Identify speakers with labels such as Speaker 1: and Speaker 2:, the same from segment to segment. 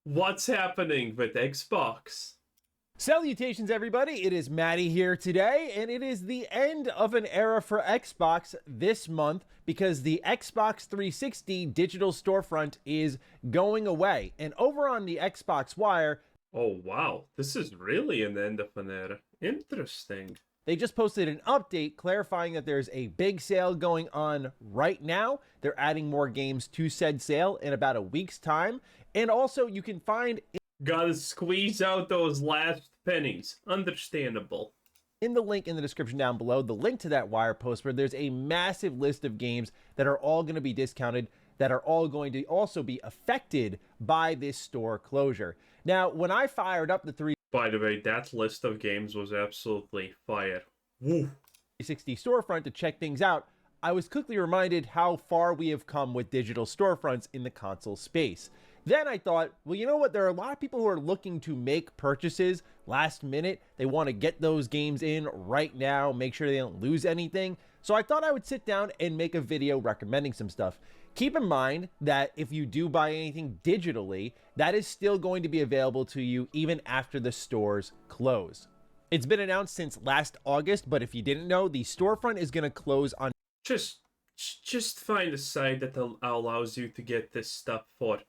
Speaker 1: What's happening with Xbox?
Speaker 2: Salutations, everybody. It is Maddie here today, and it is the end of an era for Xbox this month because the Xbox 360 digital storefront is going away. And over on the Xbox Wire,
Speaker 1: Oh wow, this is really an end of an era. Interesting.
Speaker 2: they just posted an update clarifying that there's a big sale going on right now. They're adding more games to said sale in about a week's time. And also, you can find
Speaker 1: Gotta squeeze out those last pennies. Understandable.
Speaker 2: in the link in the description down below, the link to that Wire post where there's a massive list of games that are all going to be discounted, that are all going to also be affected by this store closure. Now, when I fired up the
Speaker 1: By the way, that list of games was absolutely fire. Woo.
Speaker 2: 360 storefront to check things out, I was quickly reminded how far we have come with digital storefronts in the console space. Then I thought, well, you know what? There are a lot of people who are looking to make purchases last minute. They want to get those games in right now, make sure they don't lose anything. So I thought I would sit down and make a video recommending some stuff. Keep in mind that if you do buy anything digitally, that is still going to be available to you even after the stores close. It's been announced since last August, but if you didn't know, the storefront is going to close on
Speaker 1: Just find a site that allows you to get this stuff for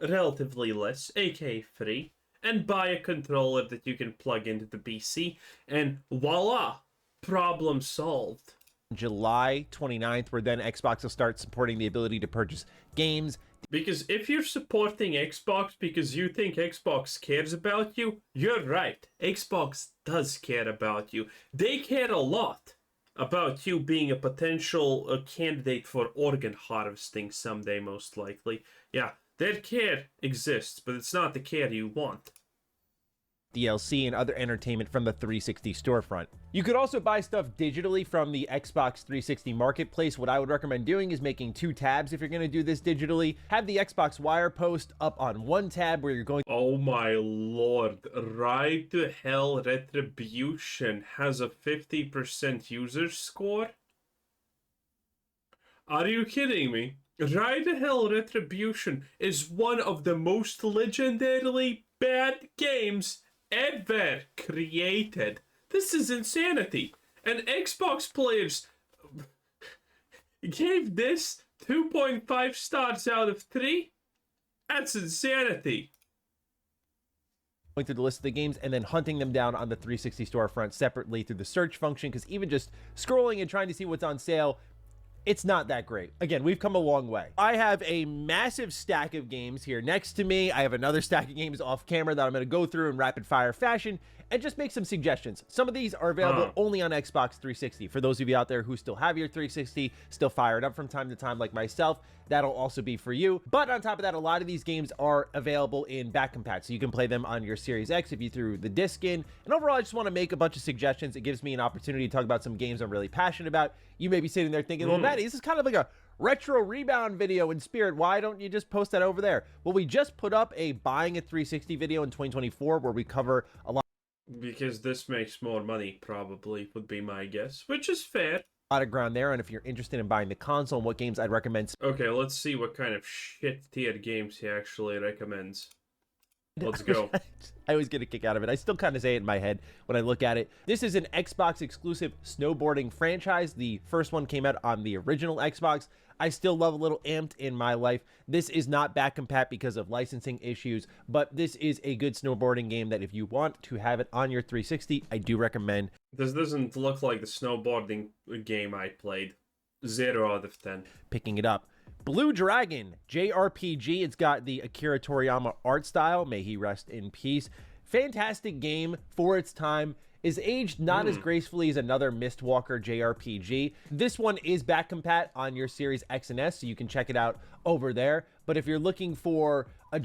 Speaker 1: relatively less, aka free, and buy a controller that you can plug into the PC, and voila! Problem solved.
Speaker 2: July 29th, where then Xbox will start supporting the ability to purchase games.
Speaker 1: Because if you're supporting Xbox because you think Xbox cares about you, you're right. Xbox does care about you. They care a lot about you being a potential candidate for organ harvesting someday, most likely. Yeah, their care exists, but it's not the care you want.
Speaker 2: DLC and other entertainment from the 360 storefront. You could also buy stuff digitally from the Xbox 360 marketplace. What I would recommend doing is making 2 tabs if you're going to do this digitally. Have the Xbox Wire post up on 1 tab where you're going
Speaker 1: Oh my lord, Ride to Hell Retribution has a 50% user score? Are you kidding me? Ride to Hell Retribution is one of the most legendarily bad games ever created. This is insanity. And Xbox players gave this 2.5 stars out of 3? That's insanity.
Speaker 2: through the list of the games and then hunting them down on the 360 storefront separately through the search function, because even just scrolling and trying to see what's on sale, it's not that great. Again, we've come a long way. I have a massive stack of games here next to me. I have another stack of games off camera that I'm going to go through in rapid fire fashion and just make some suggestions. Some of these are available only on Xbox 360. For those of you out there who still have your 360, still fire it up from time to time like myself, that'll also be for you. But on top of that, a lot of these games are available in back compat, so you can play them on your Series X if you threw the disc in. And overall, I just want to make a bunch of suggestions. It gives me an opportunity to talk about some games I'm really passionate about. You may be sitting there thinking, well, Maddie, this is kind of like a retro rebound video in spirit. Why don't you just post that over there? Well, we just put up a buying a 360 video in 2024 where we cover a lot
Speaker 1: Because this makes more money, probably, would be my guess. Which is fair.
Speaker 2: of ground there. And if you're interested in buying the console and what games I'd recommend,
Speaker 1: Okay, let's see what kind of shit-tier games he actually recommends. Let's go.
Speaker 2: I always get a kick out of it. I still kind of say it in my head when I look at it. This is an Xbox exclusive snowboarding franchise. The first one came out on the original Xbox. I still love a little amped in my life. This is not back compat because of licensing issues, but this is a good snowboarding game that if you want to have it on your 360, I do recommend.
Speaker 1: This doesn't look like the snowboarding game I played. 0 out of 10.
Speaker 2: Picking it up. Blue Dragon, JRPG. It's got the Akira Toriyama art style. May he rest in peace. Fantastic game for its time. Is aged not as gracefully as another Mistwalker JRPG. This one is back compat on your Series X and S, so you can check it out over there. But if you're looking for a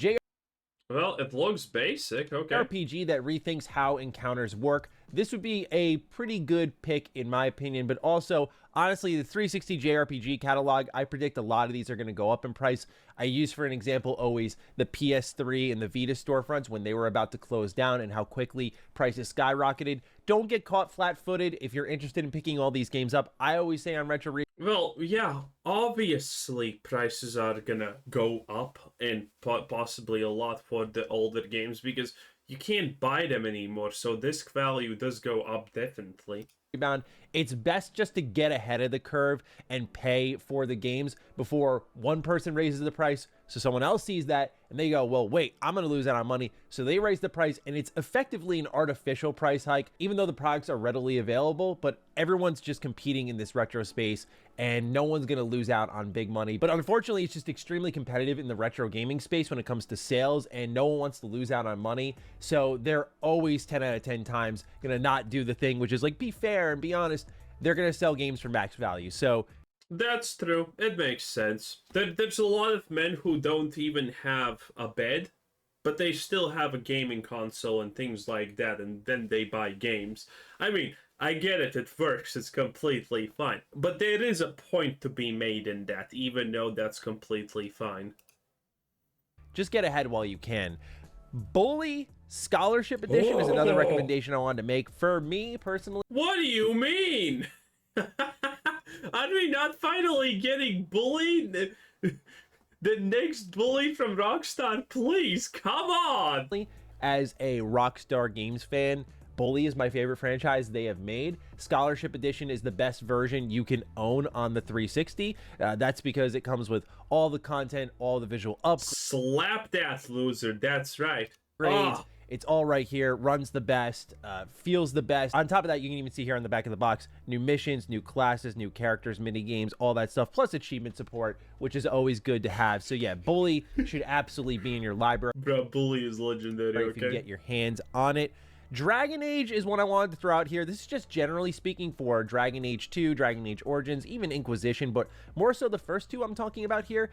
Speaker 1: Well, it looks basic, okay.
Speaker 2: JRPG that rethinks how encounters work, this would be a pretty good pick in my opinion. But also, honestly, the 360 JRPG catalog, I predict a lot of these are going to go up in price. I use, for an example, always the PS3 and the Vita storefronts when they were about to close down and how quickly prices skyrocketed. Don't get caught flat-footed if you're interested in picking all these games up. I always say on Retro
Speaker 1: Well, yeah, obviously prices are gonna go up, and possibly a lot for the older games, because you can't buy them anymore, so disc value does go up definitely.
Speaker 2: Rebound, it's best just to get ahead of the curve and pay for the games before one person raises the price, so someone else sees that and they go, well, wait, I'm going to lose out on money. So they raise the price, and it's effectively an artificial price hike, even though the products are readily available, but everyone's just competing in this retro space and no one's going to lose out on big money. But unfortunately, it's just extremely competitive in the retro gaming space when it comes to sales, and no one wants to lose out on money. So they're always 10 out of 10 times going to not do the thing, which is like, be fair and be honest. They're going to sell games for max value. So
Speaker 1: that's true. It makes sense. There's a lot of men who don't even have a bed, but they still have a gaming console and things like that, and then they buy games. I mean, I get it, it works, it's completely fine. But there is a point to be made in that, even though that's completely fine.
Speaker 2: Just get ahead while you can. Bully Scholarship Edition is another recommendation I wanted to make. For me, personally...
Speaker 1: What do you mean? Are we not finally getting bullied? The next bully from Rockstar, please, come on!
Speaker 2: As a Rockstar Games fan, Bully is my favorite franchise they have made. Scholarship Edition is the best version you can own on the 360. That's because it comes with all the content, all the visual upgrades.
Speaker 1: Slap that loser, that's right.
Speaker 2: It's all right here, runs the best, feels the best. On top of that, you can even see here on the back of the box, new missions, new classes, new characters, mini games, all that stuff, plus achievement support, which is always good to have. So yeah, Bully should absolutely be in your library.
Speaker 1: Bro, Bully is legendary,
Speaker 2: if you can get your hands on it. Dragon Age is one I wanted to throw out here. This is just generally speaking for Dragon Age 2, Dragon Age Origins, even Inquisition, but more so the first two I'm talking about here.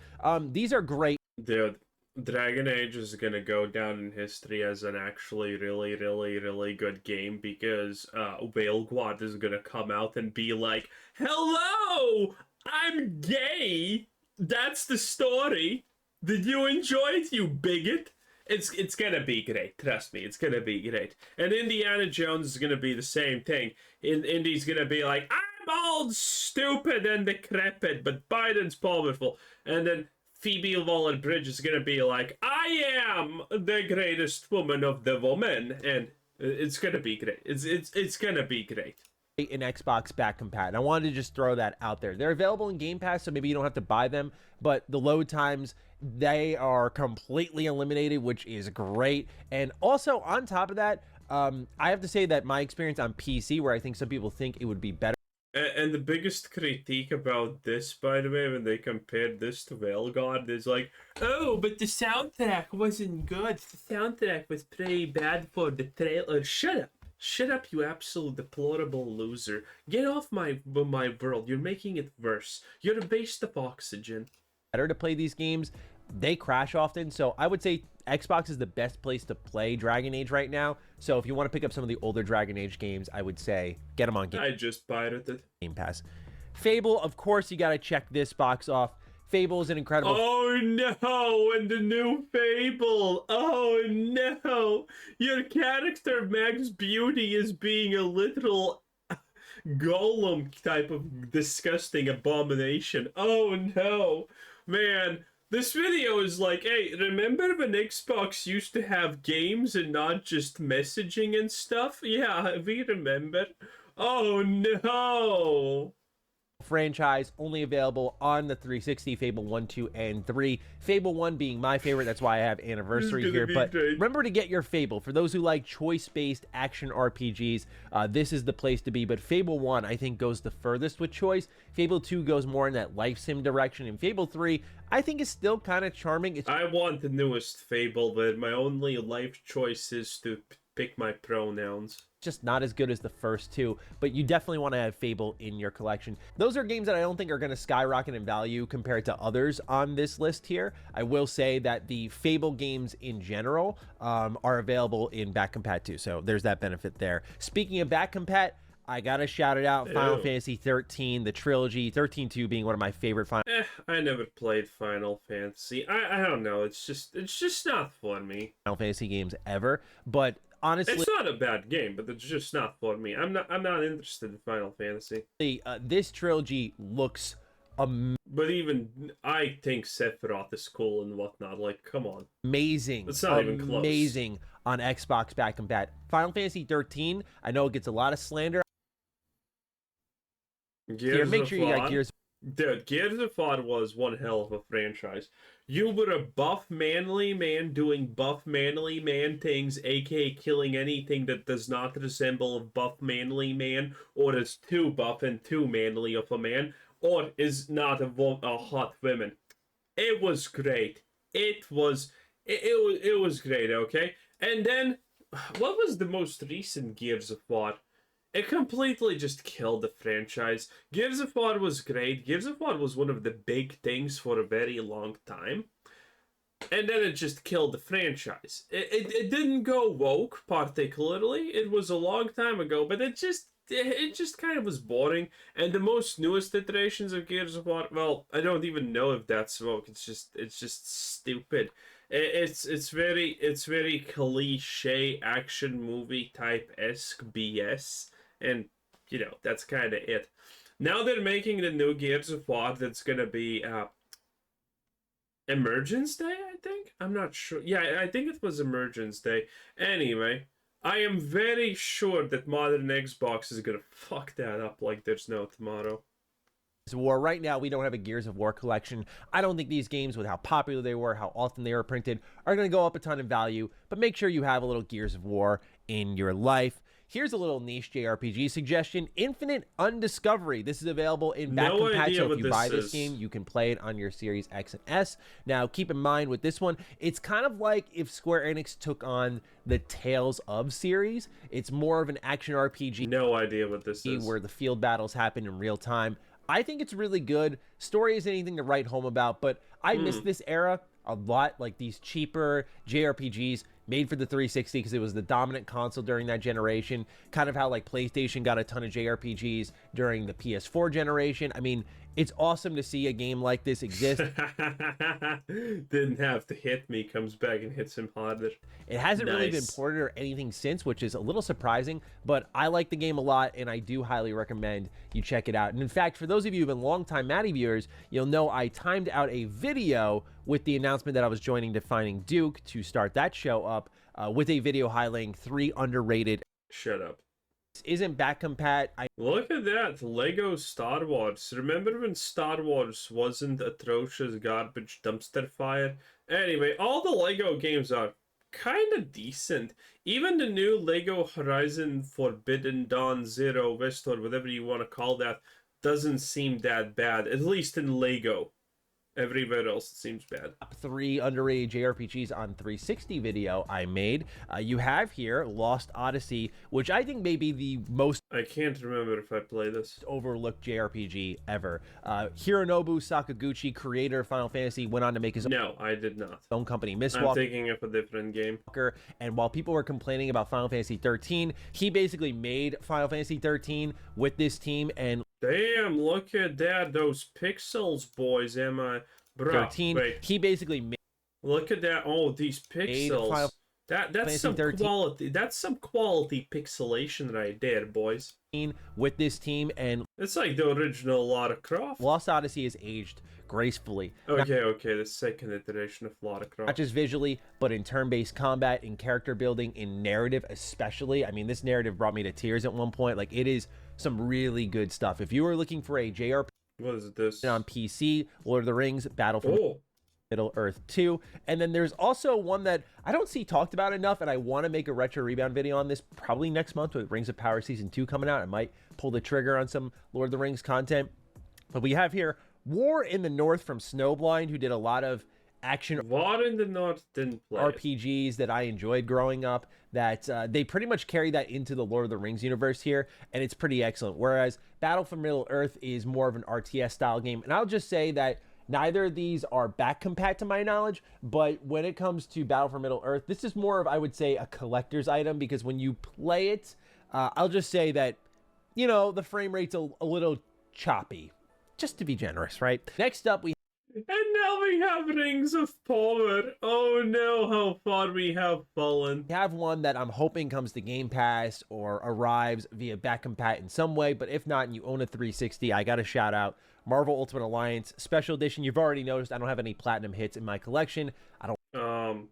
Speaker 2: These are great.
Speaker 1: Dude, Dragon Age is gonna go down in history as an actually really good game, because Whaleguard is gonna come out and be like, hello, I'm gay. That's the story. Did you enjoy it, you bigot? It's gonna be great. Trust me, it's gonna be great. And Indiana Jones is gonna be the same thing. Indy's gonna be like, I'm old, stupid, and decrepit, but Biden's powerful. And then Phoebe Waller-Bridge is gonna be like, I am the greatest woman of the woman, and it's gonna be great. It's gonna be great.
Speaker 2: An Xbox back compat. I wanted to just throw that out there. They're available in Game Pass, so maybe you don't have to buy them, but the load times, they are completely eliminated, which is great. And also on top of that, I have to say that my experience on PC, where I think some people think it would be better.
Speaker 1: And the biggest critique about this, by the way, when they compared this to Veilguard, is like, oh, but the soundtrack wasn't good. The soundtrack was pretty bad for the trailer. Shut up. Shut up, you absolute deplorable loser. Get off my world. You're making it worse. You're a waste of oxygen.
Speaker 2: Better to play these games. They crash often, so I would say Xbox is the best place to play Dragon Age right now. So if you want to pick up some of the older Dragon Age games, I would say get them on
Speaker 1: I just pirated
Speaker 2: Game Pass. Fable, of course, you got to check this box off. Fable is an incredible...
Speaker 1: Oh no, and the new Fable! Oh no! Your character, Max Beauty, is being a literal golem type of disgusting abomination. Oh no! Man, this video is like, hey, remember when Xbox used to have games and not just messaging and stuff? Yeah, we remember. Oh no!
Speaker 2: Franchise only available on the 360, Fable 1, 2, and 3. Fable 1 being my favorite, that's why I have Anniversary here. But remember to get your Fable. For those who like choice-based action RPGs, this is the place to be. But Fable 1, I think, goes the furthest with choice. Fable 2 goes more in that life sim direction. And Fable 3, I think, is still kind of charming.
Speaker 1: I want the newest Fable, but my only life choice is to pick my pronouns.
Speaker 2: Just not as good as the first two, but you definitely want to have Fable in your collection. Those are games that I don't think are going to skyrocket in value compared to others on this list here. I will say that the Fable games in general are available in back compat too, so there's that benefit there. Speaking of back compat, I gotta shout it out. Final Fantasy 13, the trilogy, 13-2 being one of my favorite final.
Speaker 1: I never played Final Fantasy. I don't know. It's just not for me.
Speaker 2: Final Fantasy games ever, but honestly,
Speaker 1: it's not a bad game, but it's just not for me. I'm not interested in Final Fantasy.
Speaker 2: This trilogy looks
Speaker 1: but even I think Sephiroth is cool and whatnot. Like, come on,
Speaker 2: amazing.
Speaker 1: It's not even close.
Speaker 2: Amazing on Xbox back compat. Final Fantasy 13. I know it gets a lot of slander. Make sure you got Gears.
Speaker 1: Dude, Gears of War was one hell of a franchise. You were a buff manly man doing buff manly man things, aka killing anything that does not resemble a buff manly man, or is too buff and too manly of a man, or is not a hot woman. It was great. It was great, okay? And then, what was the most recent Gears of War? It completely just killed the franchise. Gears of War was great. Gears of War was one of the big things for a very long time. And then it just killed the franchise. It didn't go woke, particularly. It was a long time ago, but it just kind of was boring. And the most newest iterations of Gears of War, well, I don't even know if that's woke. It's just stupid. It's very cliche action movie type-esque BS. And, you know, that's kind of it. Now they're making the new Gears of War that's going to be Emergence Day, I think? I'm not sure. Yeah, I think it was Emergence Day. Anyway, I am very sure that modern Xbox is going to fuck that up like there's no tomorrow.
Speaker 2: War right now, we don't have a Gears of War collection. I don't think these games, with how popular they were, how often they were printed, are going to go up a ton in value, but make sure you have a little Gears of War in your life. Here's a little niche JRPG suggestion: Infinite Undiscovery. This is available in back compat, so if you buy this game, you can play it on your Series X and S. Now, keep in mind with this one, it's kind of like if Square Enix took on the Tales of series. It's more of an action RPG.
Speaker 1: No idea what this is.
Speaker 2: Where the field battles happen in real time. I think it's really good. Story isn't anything to write home about, but I miss this era a lot, like these cheaper JRPGs made for the 360 because it was the dominant console during that generation. Kind of how like PlayStation got a ton of JRPGs during the PS4 generation. I mean, it's awesome to see a game like this exist.
Speaker 1: Didn't have to hit me, comes back and hits him harder.
Speaker 2: It hasn't really been ported or anything since, which is a little surprising, but I like the game a lot, and I do highly recommend you check it out. And in fact, for those of you who've been longtime Maddie viewers, you'll know I timed out a video with the announcement that I was joining Defining Duke to start that show up with a video highlighting 3 underrated.
Speaker 1: Shut up.
Speaker 2: Isn't back compat.
Speaker 1: Look at that, Lego Star Wars. Remember when Star Wars wasn't atrocious garbage dumpster fire? Anyway, all the Lego games are kind of decent. Even the new Lego Horizon Forbidden Dawn Zero West, or whatever you want to call that, doesn't seem that bad, at least in Lego. Everywhere else it seems bad.
Speaker 2: 3 underrated JRPGs on 360 video I made. You have here Lost Odyssey, which I think may be the most...
Speaker 1: I can't remember if I play this.
Speaker 2: ...overlooked JRPG ever. Hironobu Sakaguchi, creator of Final Fantasy, went on to make his
Speaker 1: No, I did not.
Speaker 2: own company, Mistwalker.
Speaker 1: I'm thinking of a different game.
Speaker 2: And while people were complaining about Final Fantasy 13, he basically made Final Fantasy 13 with this team. And
Speaker 1: damn, look at that, those pixels, boys. Am I... Bro,
Speaker 2: 13,
Speaker 1: wait.
Speaker 2: he basically made...
Speaker 1: Look at that. Oh, these pixels. That's some 13. Quality. That's some quality pixelation right there, boys.
Speaker 2: With this team, and
Speaker 1: it's like the original Lara Croft.
Speaker 2: Lost Odyssey is aged gracefully.
Speaker 1: Okay, the second iteration of Lara Croft.
Speaker 2: Not just visually, but in turn-based combat, in character building, in narrative especially. I mean, this narrative brought me to tears at one point. Like, it is some really good stuff. If you were looking for a JRPG...
Speaker 1: What is this?
Speaker 2: On PC, Lord of the Rings, Battle for Middle-earth 2. And then there's also one that I don't see talked about enough, and I want to make a Retro Rebound video on this probably next month with Rings of Power Season 2 coming out. I might pull the trigger on some Lord of the Rings content. But we have here War in the North from Snowblind, who did a lot of action
Speaker 1: War in the North didn't play.
Speaker 2: RPGs that I enjoyed growing up, that they pretty much carry that into the Lord of the Rings universe here, and it's pretty excellent. Whereas Battle for Middle-earth is more of an RTS style game, and I'll just say that neither of these are back compat to my knowledge, but when it comes to Battle for Middle-earth, this is more of, I would say, a collector's item, because when you play it, I'll just say that, you know, the frame rate's a little choppy, just to be generous, right? Next up, we
Speaker 1: And now we have Rings of Power. Oh no, how far we have fallen.
Speaker 2: have one that I'm hoping comes to Game Pass or arrives via back compat in some way, but if not, and you own a 360, I got to shout out Marvel Ultimate Alliance Special Edition. You've already noticed I don't have any platinum hits in my collection. I don't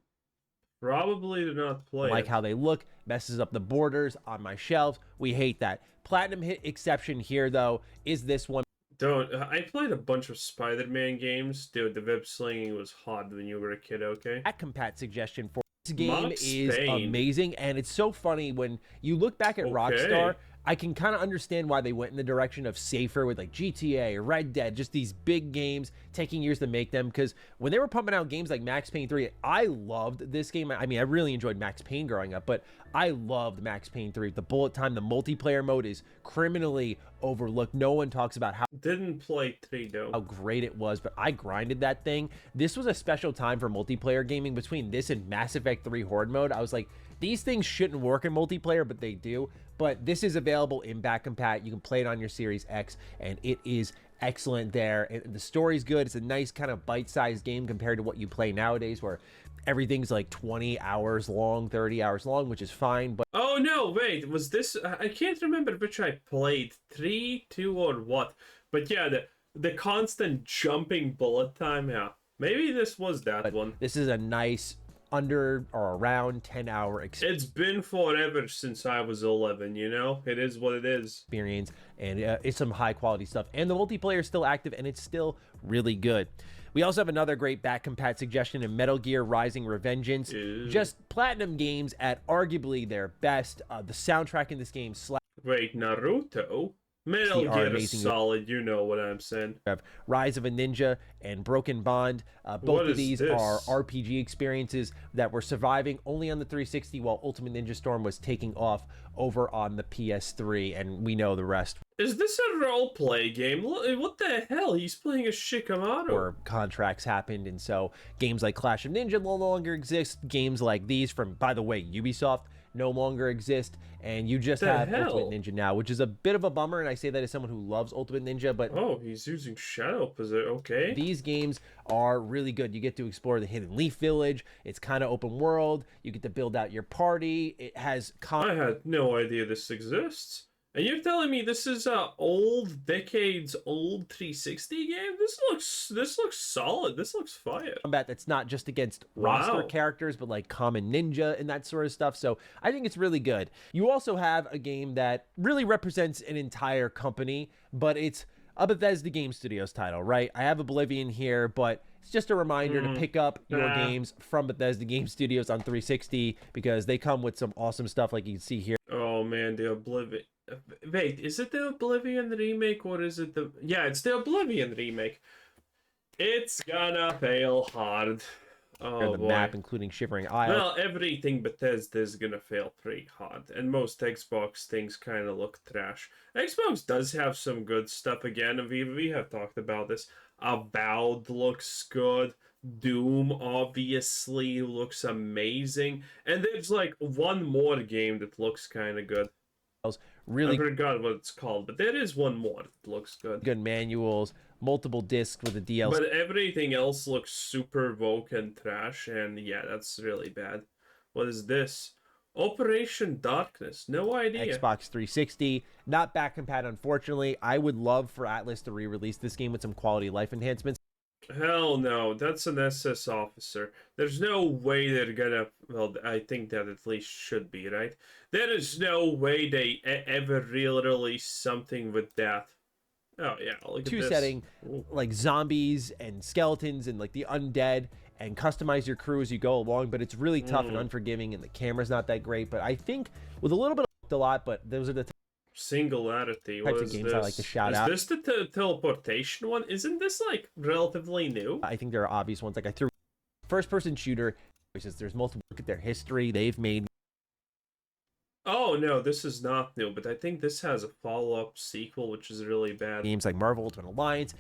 Speaker 1: Probably do not play
Speaker 2: like
Speaker 1: it.
Speaker 2: how they look, messes up the borders on my shelves. We hate that. Platinum hit exception here, though, is this one.
Speaker 1: Don't. I played a bunch of Spider-Man games. Dude, the web slinging was hot when you were a kid, okay?
Speaker 2: Back compat suggestion for this game
Speaker 1: Max
Speaker 2: is
Speaker 1: Payne.
Speaker 2: amazing, and it's so funny when you look back at Rockstar. I can kind of understand why they went in the direction of safer with like GTA or Red Dead, just these big games taking years to make them. Because when they were pumping out games like Max Payne 3, I loved this game. I mean, I really enjoyed Max Payne growing up, but I loved Max Payne 3. The bullet time, the multiplayer mode is criminally overlooked. No one talks about how
Speaker 1: Didn't play 3 though.
Speaker 2: great it was, but I grinded that thing. This was a special time for multiplayer gaming. Between this and Mass Effect 3 Horde mode, I was like, these things shouldn't work in multiplayer, but they do. But this is available in back compat. You can play it on your Series X, and it is excellent there. The story's good. It's a nice kind of bite-sized game compared to what you play nowadays, where everything's like 20 hours long, 30 hours long, which is fine. But
Speaker 1: Oh no, wait, was this... I can't remember which I played, 3, 2, or what. But yeah, the constant jumping bullet time, yeah. Maybe this was that one.
Speaker 2: this is a nice under or around 10-hour
Speaker 1: It's been forever since I was 11, you know? It is what it is.
Speaker 2: experience, and it's some high-quality stuff. And the multiplayer is still active, and it's still really good. We also have another great back compat suggestion in Metal Gear Rising: Revengeance.
Speaker 1: Ew.
Speaker 2: Just platinum games at arguably their best. The soundtrack in this game slaps.
Speaker 1: Wait, Naruto? Metal
Speaker 2: They are
Speaker 1: Gear
Speaker 2: amazing.
Speaker 1: is solid, you know what I'm saying.
Speaker 2: Have Rise of a Ninja and Broken Bond.
Speaker 1: What
Speaker 2: Both of
Speaker 1: is
Speaker 2: these
Speaker 1: this?
Speaker 2: are RPG experiences that were surviving only on the 360, while Ultimate Ninja Storm was taking off over on the PS3, and we know the rest.
Speaker 1: Is this a roleplay game? What the hell? He's playing a Shikamaru.
Speaker 2: Or contracts happened, and so games like Clash of Ninja no longer exist. Games like these from, by the way, Ubisoft no longer exist, and you just
Speaker 1: The
Speaker 2: have
Speaker 1: hell?
Speaker 2: Ultimate Ninja now, which is a bit of a bummer, and I say that as someone who loves Ultimate Ninja, but
Speaker 1: Oh, he's using Shadow Position. Okay.
Speaker 2: these games are really good. You get to explore the Hidden Leaf Village. It's kind of open world. You get to build out your party. It has
Speaker 1: I had no idea this exists. And you're telling me this is a decades old 360 game? This looks solid. This looks fire.
Speaker 2: combat that's not just against
Speaker 1: Wow.
Speaker 2: roster characters, but like common ninja and that sort of stuff. So I think it's really good. You also have a game that really represents an entire company, but it's a Bethesda Game Studios title, right? I have Oblivion here, but it's just a reminder to pick up your games from Bethesda Game Studios on 360, because they come with some awesome stuff like you can see here.
Speaker 1: Oh man, the Oblivion. Wait, is it the Oblivion remake or is it the... Yeah, it's the Oblivion remake. It's gonna fail hard. Oh
Speaker 2: the
Speaker 1: boy.
Speaker 2: map, including Shivering Isle.
Speaker 1: Well, everything Bethesda is gonna fail pretty hard, and most Xbox things kind of look trash. Xbox does have some good stuff again, and we have talked about this. Avowed looks good. Doom obviously looks amazing, and there's like one more game that looks kind of good.
Speaker 2: Really
Speaker 1: I forgot what it's called, but there is one more that looks good.
Speaker 2: good manuals, multiple discs with a DLC.
Speaker 1: But everything else looks super woke and trash, and yeah, that's really bad. What is this? Operation Darkness. No idea.
Speaker 2: Xbox 360, not back compat, unfortunately. I would love for Atlas to re-release this game with some quality of life enhancements.
Speaker 1: Hell no, that's an SS officer. There's no way they're gonna... Well, I think that at least should be, right? There is no way they ever really release something with that. Oh, yeah, look at this.
Speaker 2: Setting
Speaker 1: Ooh.
Speaker 2: like zombies and skeletons and like the undead, and customize your crew as you go along, but it's really tough and unforgiving, and the camera's not that great. But I think with a little bit of a lot, but those are the
Speaker 1: Singularity.
Speaker 2: types
Speaker 1: What
Speaker 2: of
Speaker 1: is
Speaker 2: games
Speaker 1: this?
Speaker 2: I like to shout
Speaker 1: is
Speaker 2: out.
Speaker 1: this the teleportation one? Isn't this like relatively new?
Speaker 2: I think there are obvious ones. Like I threw first-person shooter. There's multiple. Look at their history. They've made.
Speaker 1: Oh no, this is not new, but I think this has a follow-up sequel, which is really bad.
Speaker 2: Games like Marvel Ultimate Alliance.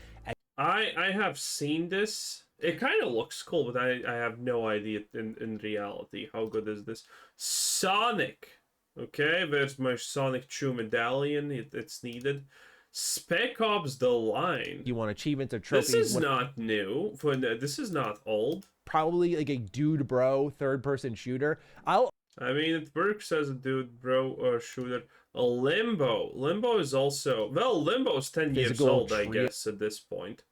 Speaker 1: I have seen this. It kind of looks cool, but I have no idea in reality. How good is this? Sonic. Okay, there's my Sonic True medallion. It's needed. Spec Ops: The Line.
Speaker 2: You want achievements or trophies?
Speaker 1: This is not new. This is not old.
Speaker 2: Probably like a dude bro third-person shooter.
Speaker 1: I mean, it works as a dude bro shooter. A Limbo. Limbo is also... Well, Limbo's 10 years old, I guess, at this point.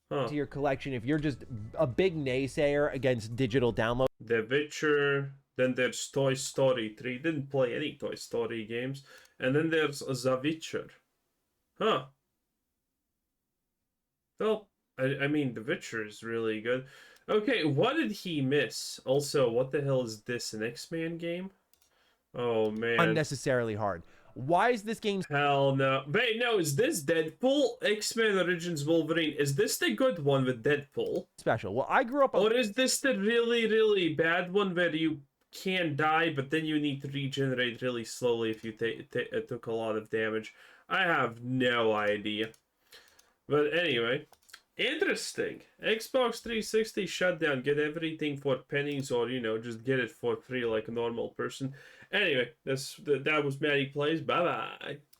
Speaker 1: Huh.
Speaker 2: To your collection, if you're just a big naysayer against digital download.
Speaker 1: The Witcher. Then there's Toy Story 3. Didn't play any Toy Story games. And then there's The Witcher. Huh. Well, I mean, The Witcher is really good. Okay, what did he miss? Also, what the hell is this, an X-Men game? Oh, man.
Speaker 2: Unnecessarily hard. Why is this game...
Speaker 1: Hell no. Wait, no, is this Deadpool? X-Men Origins Wolverine. Is this the good one with Deadpool?
Speaker 2: Special. Well, I grew up...
Speaker 1: Or is this the really, really bad one where you can't die, but then you need to regenerate really slowly if you took a lot of damage? I have no idea. But anyway... Interesting. Xbox 360 Shutdown. Get everything for pennies, or just get it for free like a normal person. Anyway, that was Maddie Plays. Bye bye.